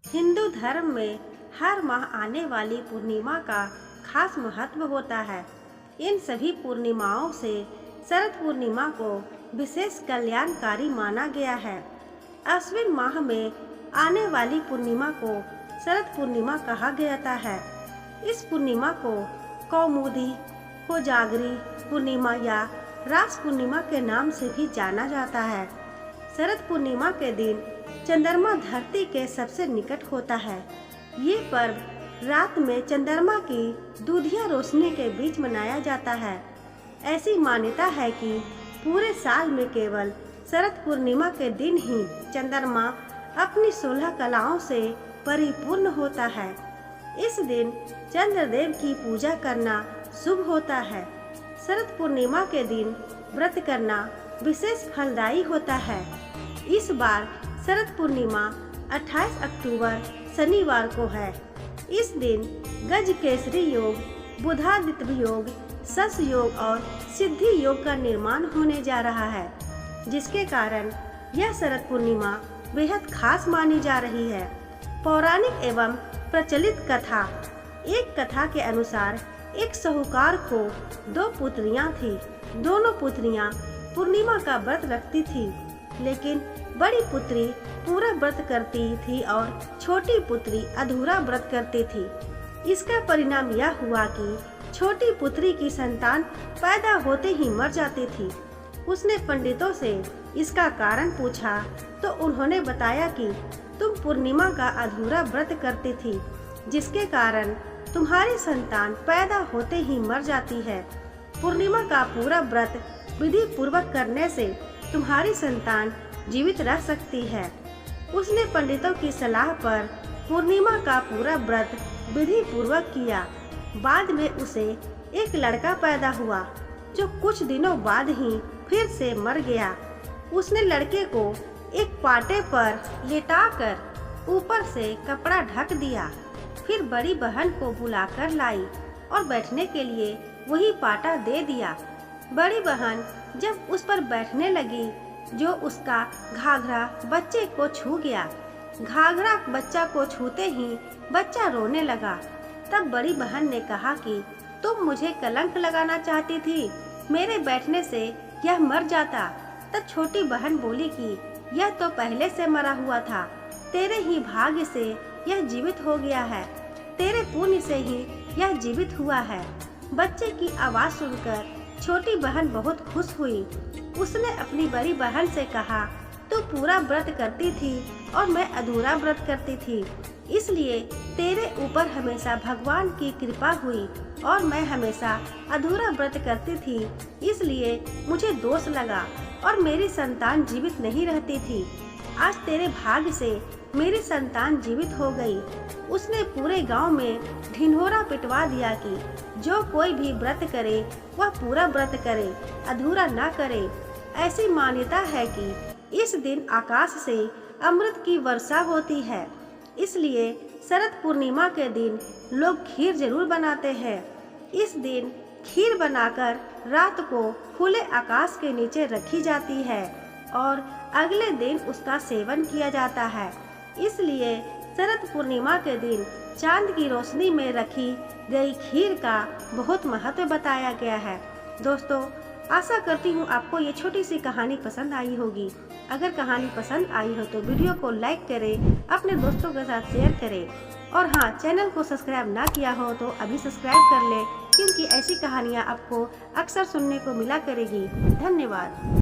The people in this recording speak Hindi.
हिंदू धर्म में हर माह आने वाली पूर्णिमा का खास महत्व होता है। इन सभी पूर्णिमाओं से शरद पूर्णिमा को विशेष कल्याणकारी माना गया है। अश्विन माह में आने वाली पूर्णिमा को शरद पूर्णिमा कहा जाता है। इस पूर्णिमा को कौमुदी, कोजागरी पूर्णिमा या रास पूर्णिमा के नाम से भी जाना जाता है। शरद पूर्णिमा के दिन चंद्रमा धरती के सबसे निकट होता है। ये पर्व रात में चंद्रमा की दूधिया रोशनी के बीच मनाया जाता है। ऐसी मान्यता है कि पूरे साल में केवल शरद पूर्णिमा के दिन ही चंद्रमा अपनी 16 कलाओं से परिपूर्ण होता है। इस दिन चंद्रदेव की पूजा करना शुभ होता है। शरद पूर्णिमा के दिन व्रत करना विशेष फलदायी होता है। इस बार शरद पूर्णिमा 28 अक्टूबर शनिवार को है। इस दिन गज केसरी योग, बुधादित्य योग, सस योग और सिद्धि योग का निर्माण होने जा रहा है, जिसके कारण यह शरद पूर्णिमा बेहद खास मानी जा रही है। पौराणिक एवं प्रचलित कथा। एक कथा के अनुसार एक साहूकार को 2 पुत्रियां थी। दोनों पुत्रियां पूर्णिमा का व्रत रखती थी, लेकिन बड़ी पुत्री पूरा व्रत करती थी और छोटी पुत्री अधूरा व्रत करती थी। इसका परिणाम यह हुआ कि छोटी पुत्री की संतान पैदा होते ही मर जाती थी। उसने पंडितों से इसका कारण पूछा तो उन्होंने बताया कि तुम पूर्णिमा का अधूरा व्रत करती थी, जिसके कारण तुम्हारी संतान पैदा होते ही मर जाती है। पूर्णिमा का पूरा व्रत विधि पूर्वक करने से तुम्हारी संतान जीवित रह सकती है। उसने पंडितों की सलाह पर पूर्णिमा का पूरा व्रत विधि पूर्वक किया। बाद में उसे एक लड़का पैदा हुआ, जो कुछ दिनों बाद ही फिर से मर गया। उसने लड़के को एक पाटे पर लेटाकर ऊपर से कपड़ा ढक दिया। फिर बड़ी बहन को बुलाकर लाई और बैठने के लिए वही पाटा दे दिया। बड़ी बहन जब उस पर बैठने लगी, जो उसका घाघरा बच्चे को छू गया। घाघरा बच्चा को छूते ही बच्चा रोने लगा। तब बड़ी बहन ने कहा कि तुम मुझे कलंक लगाना चाहती थी, मेरे बैठने से यह मर जाता। तब छोटी बहन बोली कि यह तो पहले से मरा हुआ था, तेरे ही भाग्य से यह जीवित हो गया है, तेरे पुण्य से ही यह जीवित हुआ है। बच्चे की आवाज़ सुनकर छोटी बहन बहुत खुश हुई। उसने अपनी बड़ी बहन से कहा, तू पूरा व्रत करती थी और मैं अधूरा व्रत करती थी, इसलिए तेरे ऊपर हमेशा भगवान की कृपा हुई और मैं हमेशा अधूरा व्रत करती थी, इसलिए मुझे दोष लगा और मेरी संतान जीवित नहीं रहती थी। आज तेरे भाग्य से मेरी संतान जीवित हो गई। उसने पूरे गांव में ढिंढोरा पिटवा दिया कि जो कोई भी व्रत करे वह पूरा व्रत करे, अधूरा ना करे। ऐसी मान्यता है कि इस दिन आकाश से अमृत की वर्षा होती है, इसलिए शरद पूर्णिमा के दिन लोग खीर जरूर बनाते हैं। इस दिन खीर बनाकर रात को खुले आकाश के नीचे रखी जाती है और अगले दिन उसका सेवन किया जाता है। इसलिए शरद पूर्णिमा के दिन चांद की रोशनी में रखी गई खीर का बहुत महत्व बताया गया है। दोस्तों, आशा करती हूँ आपको ये छोटी सी कहानी पसंद आई होगी। अगर कहानी पसंद आई हो तो वीडियो को लाइक करें, अपने दोस्तों के साथ शेयर करें और हाँ, चैनल को सब्सक्राइब ना किया हो तो अभी सब्सक्राइब कर लें, क्योंकि ऐसी कहानियाँ आपको अक्सर सुनने को मिला करेगी। धन्यवाद।